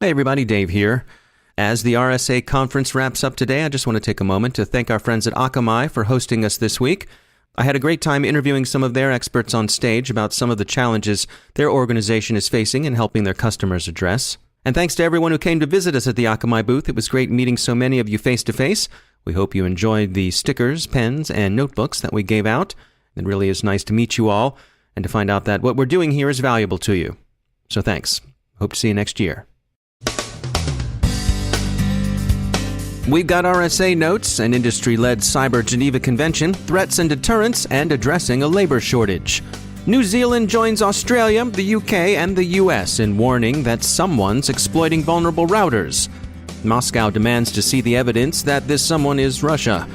Hey everybody, Dave here. As the RSA conference wraps up today, I just want to take a moment to thank our friends at Akamai for hosting us this week. I had a great time interviewing some of their experts on stage about some of the challenges their organization is facing and helping their customers address. And thanks to everyone who came to visit us at the Akamai booth. It was great meeting so many of you face-to-face. We hope you enjoyed the stickers, pens, and notebooks that we gave out. It really is nice to meet you all and to find out that what we're doing here is valuable to you. So thanks. Hope to see you next year. We've got RSA notes, an industry-led cyber Geneva Convention, threats and deterrence, and addressing a labor shortage. New Zealand joins Australia, the UK, and the US in warning that someone's exploiting vulnerable routers. Moscow demands to see the evidence that this someone is Russia.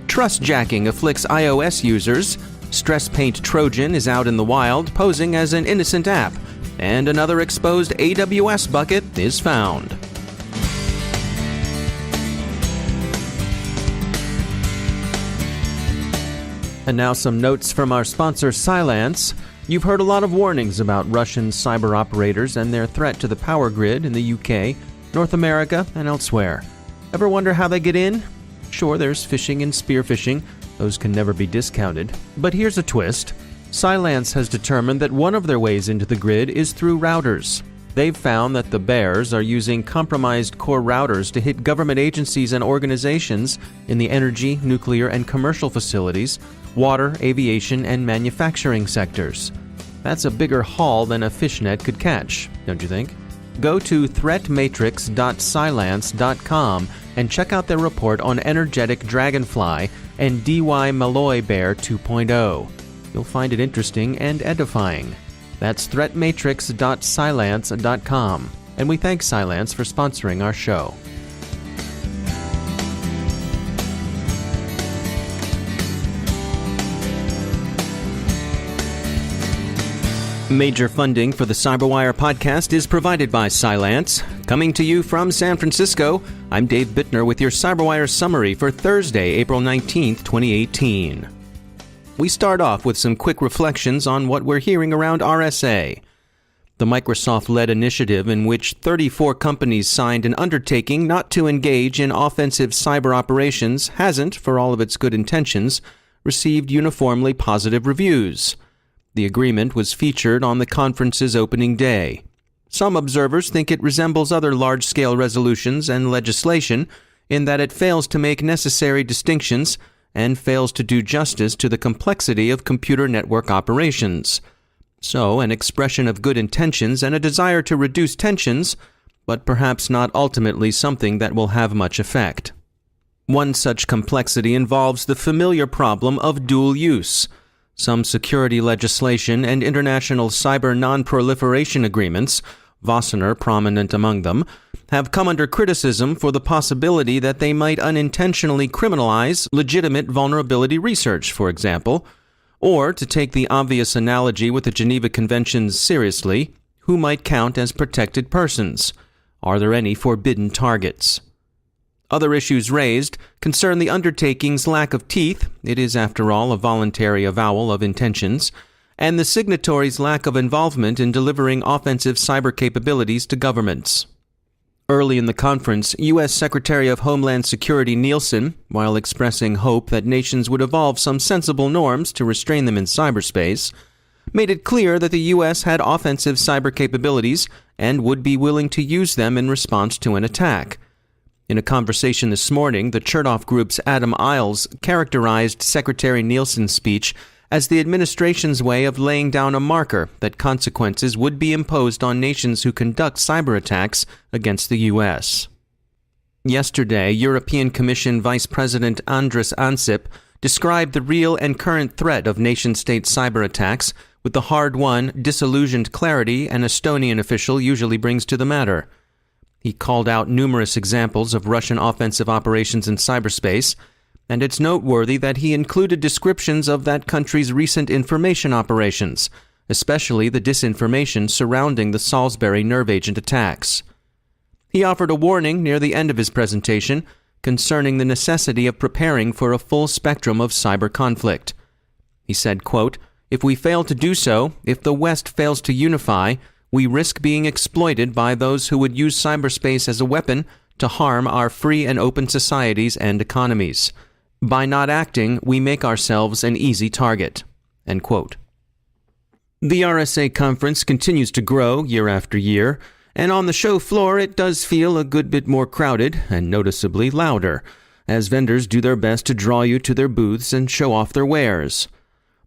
Trustjacking afflicts iOS users. Stresspaint Trojan is out in the wild, posing as an innocent app. And another exposed AWS bucket is found. And now some notes from our sponsor, Cylance. You've heard a lot of warnings about Russian cyber operators and their threat to the power grid in the UK, North America, and elsewhere. Ever wonder how they get in? Sure, there's phishing and spear phishing. Those can never be discounted. But here's a twist. Cylance has determined that one of their ways into the grid is through routers. They've found that the bears are using compromised core routers to hit government agencies and organizations in the energy, nuclear, and commercial facilities, water, aviation, and manufacturing sectors. That's a bigger haul than a fishnet could catch, don't you think? Go to threatmatrix.cylance.com and check out their report on energetic dragonfly and DY Malloy Bear 2.0. You'll find it interesting and edifying. That's threatmatrix.cylance.com. And we thank Cylance for sponsoring our show. Major funding for the CyberWire podcast is provided by Cylance. Coming to you from San Francisco, I'm Dave Bittner with your CyberWire summary for Thursday, April 19th, 2018. We start off with some quick reflections on what we're hearing around RSA. The Microsoft-led initiative in which 34 companies signed an undertaking not to engage in offensive cyber operations hasn't, for all of its good intentions, received uniformly positive reviews. The agreement was featured on the conference's opening day. Some observers think it resembles other large-scale resolutions and legislation in that it fails to make necessary distinctions and fails to do justice to the complexity of computer network operations. So, an expression of good intentions and a desire to reduce tensions, but perhaps not ultimately something that will have much effect. One such complexity involves the familiar problem of dual use. Some security legislation and international cyber non-proliferation agreements, Wassenaar prominent among them, have come under criticism for the possibility that they might unintentionally criminalize legitimate vulnerability research, for example, or, to take the obvious analogy with the Geneva Convention seriously, who might count as protected persons? Are there any forbidden targets? Other issues raised concern the undertaking's lack of teeth — it is, after all, a voluntary avowal of intentions — and the signatories' lack of involvement in delivering offensive cyber capabilities to governments. Early in the conference, U.S. Secretary of Homeland Security Nielsen, while expressing hope that nations would evolve some sensible norms to restrain them in cyberspace, made it clear that the U.S. had offensive cyber capabilities and would be willing to use them in response to an attack. In a conversation this morning, the Chertoff Group's Adam Isles characterized Secretary Nielsen's speech as the administration's way of laying down a marker that consequences would be imposed on nations who conduct cyber attacks against the U.S. Yesterday, European Commission Vice President Andrus Ansip described the real and current threat of nation-state cyber attacks with the hard-won, disillusioned clarity an Estonian official usually brings to the matter. He called out numerous examples of Russian offensive operations in cyberspace, and it's noteworthy that he included descriptions of that country's recent information operations, especially the disinformation surrounding the Salisbury nerve agent attacks. He offered a warning near the end of his presentation concerning the necessity of preparing for a full spectrum of cyber conflict. He said, quote, "If we fail to do so, if the West fails to unify, we risk being exploited by those who would use cyberspace as a weapon to harm our free and open societies and economies. By not acting, we make ourselves an easy target." End quote. The RSA conference continues to grow year after year, and on the show floor it does feel a good bit more crowded and noticeably louder, as vendors do their best to draw you to their booths and show off their wares.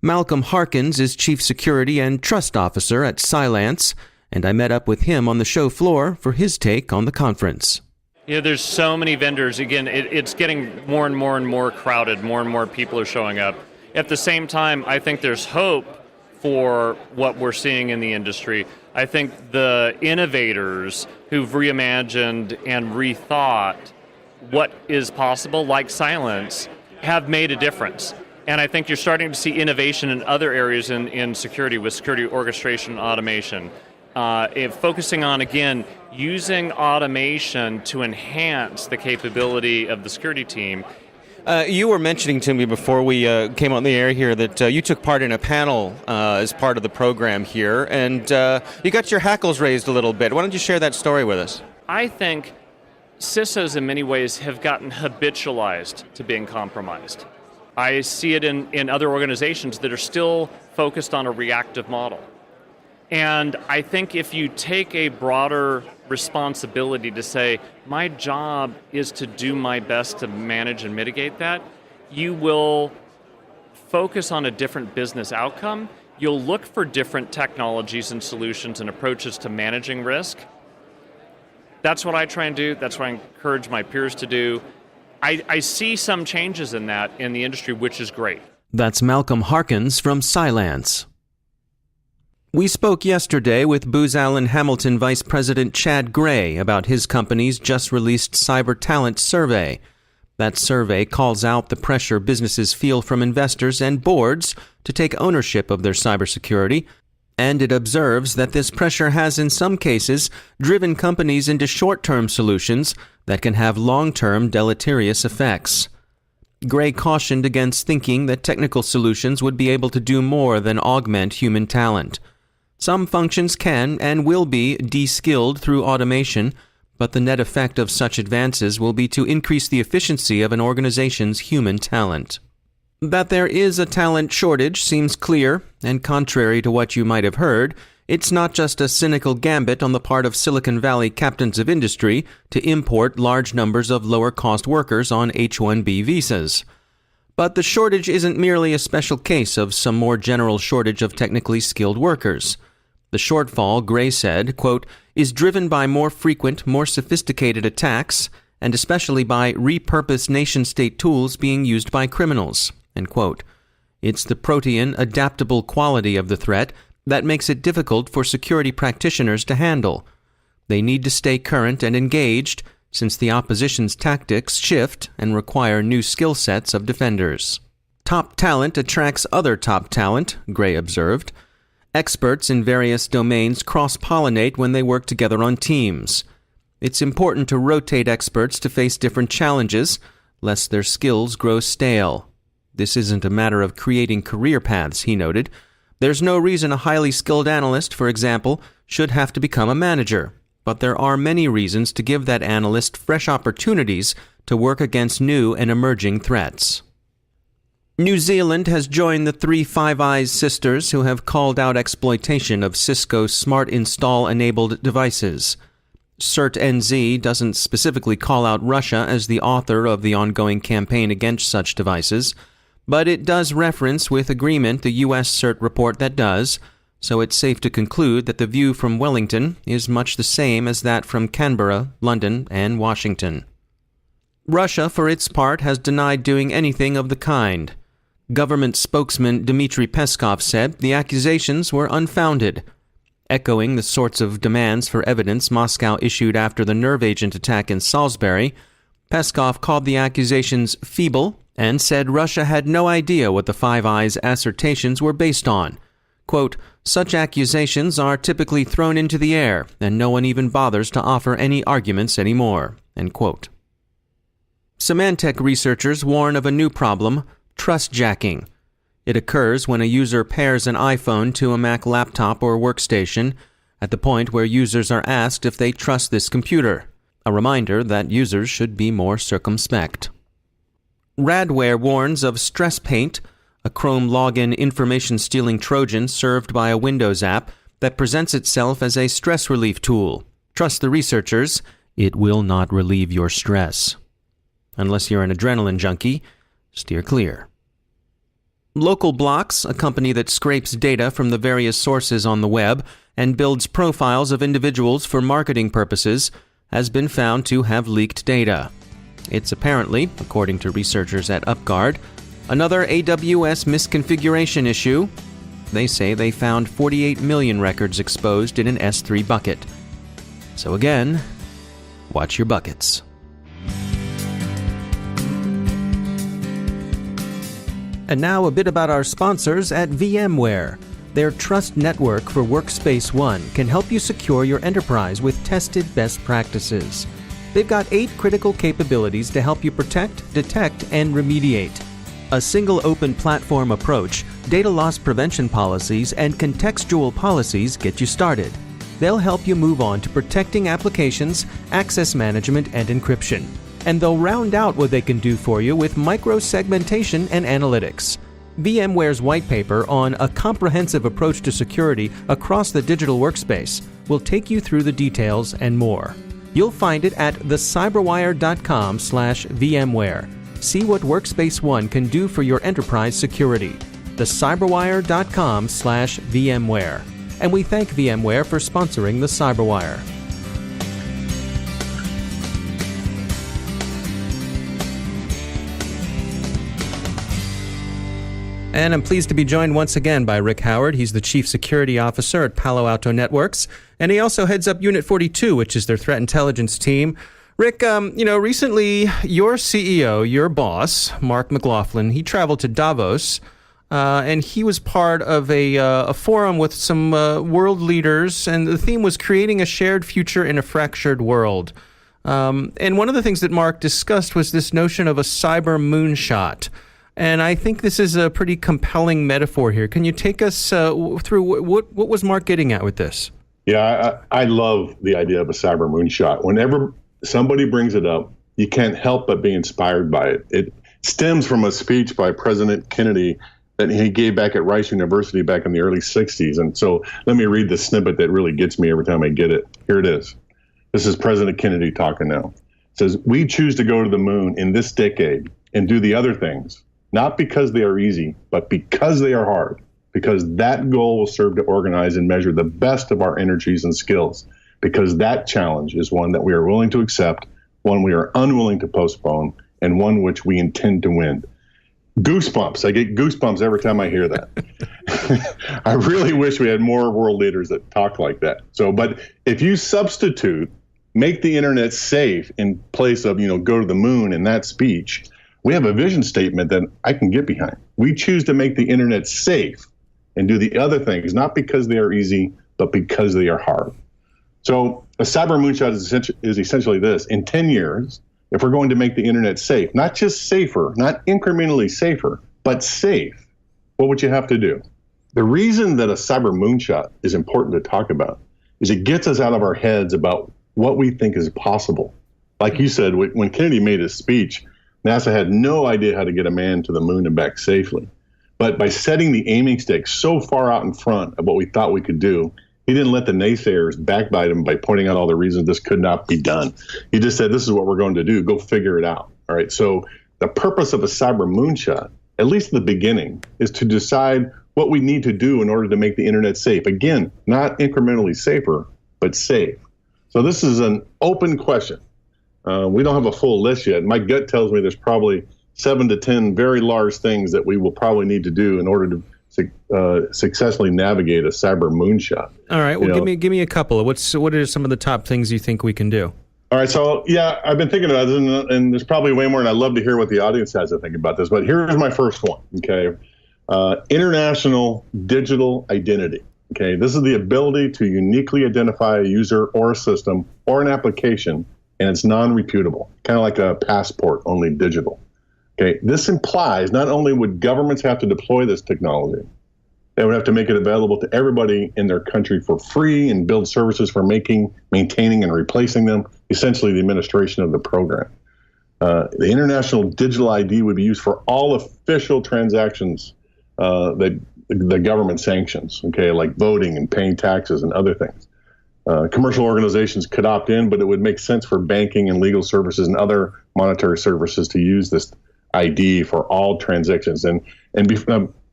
Malcolm Harkins is Chief Security and Trust Officer at Cylance, and I met up with him on the show floor for his take on the conference. There's so many vendors. Again, it's getting more and more crowded. More and more people are showing up. At the same time, I think there's hope for what we're seeing in the industry. I think the innovators who've reimagined and rethought what is possible, like Cylance, have made a difference. And I think you're starting to see innovation in other areas in security, with security orchestration and automation. Focusing on, again, using automation to enhance the capability of the security team. You were mentioning to me before we came on the air here that you took part in a panel as part of the program here, and you got your hackles raised a little bit. Why don't you share that story with us? I think CISOs in many ways have gotten habitualized to being compromised. I see it in other organizations that are still focused on a reactive model. And I think if you take a broader responsibility to say, my job is to do my best to manage and mitigate that, you will focus on a different business outcome. You'll look for different technologies and solutions and approaches to managing risk. That's what I try and do. That's what I encourage my peers to do. I see some changes in that in the industry, which is great. That's Malcolm Harkins from Cylance. We spoke yesterday with Booz Allen Hamilton Vice President Chad Gray about his company's just-released Cyber Talent Survey. That survey calls out the pressure businesses feel from investors and boards to take ownership of their cybersecurity, and it observes that this pressure has in some cases driven companies into short-term solutions that can have long-term deleterious effects. Gray cautioned against thinking that technical solutions would be able to do more than augment human talent. Some functions can and will be de-skilled through automation, but the net effect of such advances will be to increase the efficiency of an organization's human talent. That there is a talent shortage seems clear, and contrary to what you might have heard, it's not just a cynical gambit on the part of Silicon Valley captains of industry to import large numbers of lower-cost workers on H-1B visas. But the shortage isn't merely a special case of some more general shortage of technically skilled workers. The shortfall, Gray said, quote, is driven by more frequent, more sophisticated attacks, and especially by repurposed nation-state tools being used by criminals, end quote. It's the protean, adaptable quality of the threat that makes it difficult for security practitioners to handle. They need to stay current and engaged, since the opposition's tactics shift and require new skill sets of defenders. Top talent attracts other top talent, Gray observed. Experts in various domains cross-pollinate when they work together on teams. It's important to rotate experts to face different challenges, lest their skills grow stale. This isn't a matter of creating career paths, he noted. There's no reason a highly skilled analyst, for example, should have to become a manager, but there are many reasons to give that analyst fresh opportunities to work against new and emerging threats. New Zealand has joined the three Five Eyes sisters who have called out exploitation of Cisco Smart Install-enabled devices. CERT-NZ doesn't specifically call out Russia as the author of the ongoing campaign against such devices, but it does reference with agreement the U.S. CERT report that does, so it's safe to conclude that the view from Wellington is much the same as that from Canberra, London, and Washington. Russia, for its part, has denied doing anything of the kind. Government spokesman Dmitry Peskov said the accusations were unfounded. Echoing the sorts of demands for evidence Moscow issued after the nerve agent attack in Salisbury, Peskov called the accusations feeble and said Russia had no idea what the Five Eyes assertions were based on. Quote, such accusations are typically thrown into the air, and no one even bothers to offer any arguments anymore. End quote. Symantec researchers warn of a new problem, trustjacking. It occurs when a user pairs an iPhone to a Mac laptop or workstation, at the point where users are asked if they trust this computer. A reminder that users should be more circumspect. Radware warns of Stresspaint, a Chrome login information-stealing Trojan served by a Windows app that presents itself as a stress relief tool. Trust the researchers, it will not relieve your stress. Unless you're an adrenaline junkie, steer clear. Local Blocks, a company that scrapes data from the various sources on the web and builds profiles of individuals for marketing purposes, has been found to have leaked data. It's apparently, according to researchers at UpGuard, another AWS misconfiguration issue. They say they found 48 million records exposed in an S3 bucket. So again, watch your buckets. And now a bit about our sponsors at VMware. Their Trust Network for Workspace ONE can help you secure your enterprise with tested best practices. They've got 8 critical capabilities to help you protect, detect, and remediate. A single open platform approach, data loss prevention policies, and contextual policies get you started. They'll help you move on to protecting applications, access management, and encryption. And they'll round out what they can do for you with micro-segmentation and analytics. VMware's white paper on a comprehensive approach to security across the digital workspace will take you through the details and more. You'll find it at thecyberwire.com/VMware. See what Workspace ONE can do for your enterprise security. thecyberwire.com/VMware. And we thank VMware for sponsoring the Cyberwire. And I'm pleased to be joined once again by Rick Howard. He's the Chief Security Officer at Palo Alto Networks, and he also heads up Unit 42, which is their threat intelligence team. Rick, recently your CEO, your boss, Mark McLaughlin, he traveled to Davos, and he was part of a forum with some world leaders, and the theme was creating a shared future in a fractured world. And one of the things that Mark discussed was this notion of a cyber moonshot. And I think this is a pretty compelling metaphor here. Can you take us through what was Mark getting at with this? Yeah, I love the idea of a cyber moonshot. Whenever somebody brings it up, you can't help but be inspired by it. It stems from a speech by President Kennedy that he gave back at Rice University back in the early 60s. And so let me read the snippet that really gets me every time I get it. Here it is. This is President Kennedy talking now. It says, "We choose to go to the moon in this decade and do the other things, not because they are easy, but because they are hard, because that goal will serve to organize and measure the best of our energies and skills, because that challenge is one that we are willing to accept, one we are unwilling to postpone, and one which we intend to win." Goosebumps. I get goosebumps every time I hear that. I really wish we had more world leaders that talk like that. But if you substitute, make the internet safe in place of, go to the moon in that speech, we have a vision statement that I can get behind. We choose to make the internet safe and do the other things, not because they are easy, but because they are hard. So a cyber moonshot is essentially this. In 10 years, if we're going to make the internet safe, not just safer, not incrementally safer, but safe, what would you have to do? The reason that a cyber moonshot is important to talk about is it gets us out of our heads about what we think is possible. Like you said, when Kennedy made his speech, NASA had no idea how to get a man to the moon and back safely. But by setting the aiming stick so far out in front of what we thought we could do, he didn't let the naysayers backbite him by pointing out all the reasons this could not be done. He just said, this is what we're going to do. Go figure it out. All right. So the purpose of a cyber moonshot, at least at the beginning, is to decide what we need to do in order to make the internet safe. Again, not incrementally safer, but safe. So this is an open question. We don't have a full list yet. My gut tells me there's probably 7 to 10 very large things that we will probably need to do in order to successfully navigate a cyber moonshot. All right. Well, give me a couple. What are some of the top things you think we can do? All right. So, yeah, I've been thinking about this, and there's probably way more, and I'd love to hear what the audience has to think about this. But here's my first one. Okay. International digital identity. Okay. This is the ability to uniquely identify a user or a system or an application, and it's non-reputable, kind of like a passport, only digital. Okay, this implies not only would governments have to deploy this technology, They would have to make it available to everybody in their country for free and build services for making, maintaining, and replacing them, essentially the administration of the program. The international digital ID would be used for all official transactions that the government sanctions, okay, like voting and paying taxes and other things. Commercial organizations could opt in, but it would make sense for banking and legal services and other monetary services to use this ID for all transactions. And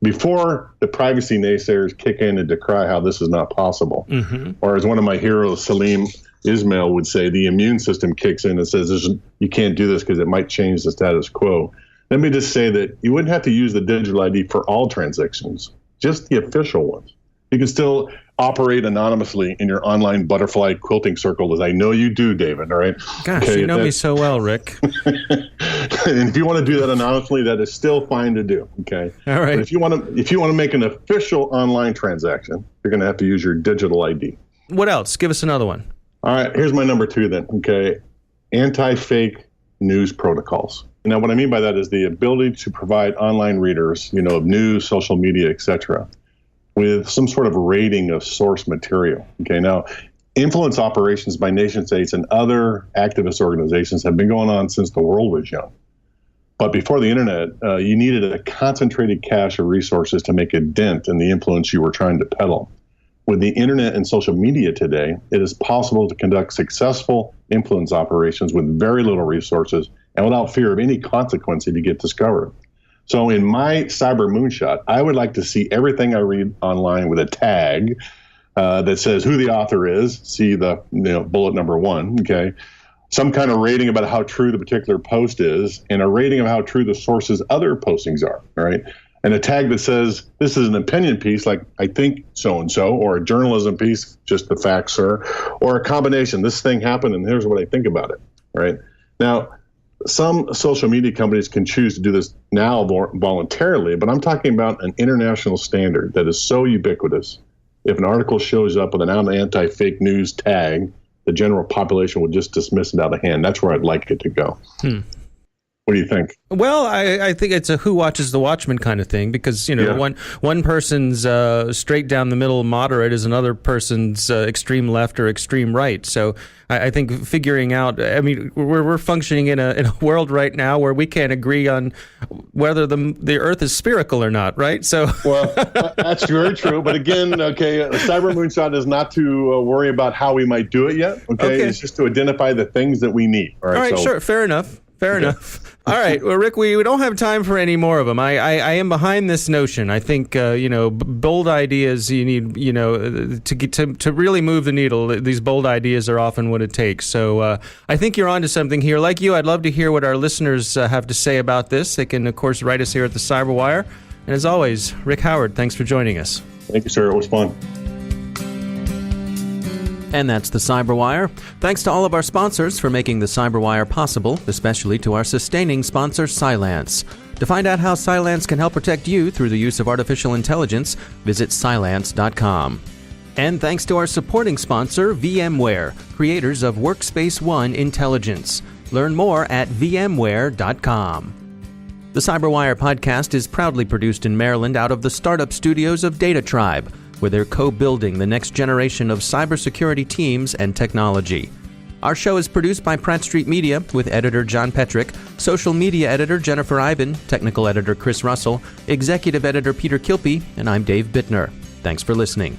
before the privacy naysayers kick in and decry how this is not possible, or as one of my heroes, Salim Ismail, would say, the immune system kicks in and says, you can't do this because it might change the status quo. Let me just say that you wouldn't have to use the digital ID for all transactions, just the official ones. You can still operate anonymously in your online butterfly quilting circle, as I know you do, David, all right? Gosh, okay, you know me so well, Rick. And if you want to do that anonymously, that is still fine to do, okay? All right. But if you want to make an official online transaction, you're going to have to use your digital ID. What else? Give us another one. All right, here's my number 2 then, okay? Anti-fake news protocols. Now, what I mean by that is the ability to provide online readers, of news, social media, etc., with some sort of rating of source material. Okay, now, influence operations by nation states and other activist organizations have been going on since the world was young. But before the internet, you needed a concentrated cache of resources to make a dent in the influence you were trying to peddle. With the internet and social media today, it is possible to conduct successful influence operations with very little resources and without fear of any consequence if you get discovered. So in my cyber moonshot, I would like to see everything I read online with a tag that says who the author is, see the bullet number 1, okay? Some kind of rating about how true the particular post is, and a rating of how true the source's other postings are, all right? And a tag that says, this is an opinion piece, like I think so-and-so, or a journalism piece, just the facts, sir, or a combination, this thing happened and here's what I think about it, right? Now, some social media companies can choose to do this now voluntarily, but I'm talking about an international standard that is so ubiquitous. If an article shows up with an anti-fake news tag, the general population would just dismiss it out of hand. That's where I'd like it to go. What do you think? Well, I think it's a who watches the Watchmen kind of thing because, one person's straight down the middle moderate is another person's extreme left or extreme right. So I think figuring out, we're functioning in a world right now where we can't agree on whether the earth is spherical or not, right? So well, that's very true. But again, okay, a cyber moonshot is not to worry about how we might do it yet. Okay. It's just to identify the things that we need. All right, sure. Fair enough. Fair enough. All right. Well, Rick, we don't have time for any more of them. I am behind this notion. I think, bold ideas you need, to really move the needle. These bold ideas are often what it takes. So I think you're onto something here. Like you, I'd love to hear what our listeners have to say about this. They can, of course, write us here at the Cyberwire. And as always, Rick Howard, thanks for joining us. Thank you, sir. It was fun. And that's the Cyberwire. Thanks to all of our sponsors for making the Cyberwire possible, especially to our sustaining sponsor, Cylance. To find out how Cylance can help protect you through the use of artificial intelligence, visit Cylance.com. And thanks to our supporting sponsor, VMware, creators of Workspace ONE Intelligence. Learn more at vmware.com. The Cyberwire podcast is proudly produced in Maryland out of the startup studios of Data Tribe, where they're co-building the next generation of cybersecurity teams and technology. Our show is produced by Pratt Street Media with editor John Petrick, social media editor Jennifer Iben, technical editor Chris Russell, executive editor Peter Kilpie, and I'm Dave Bittner. Thanks for listening.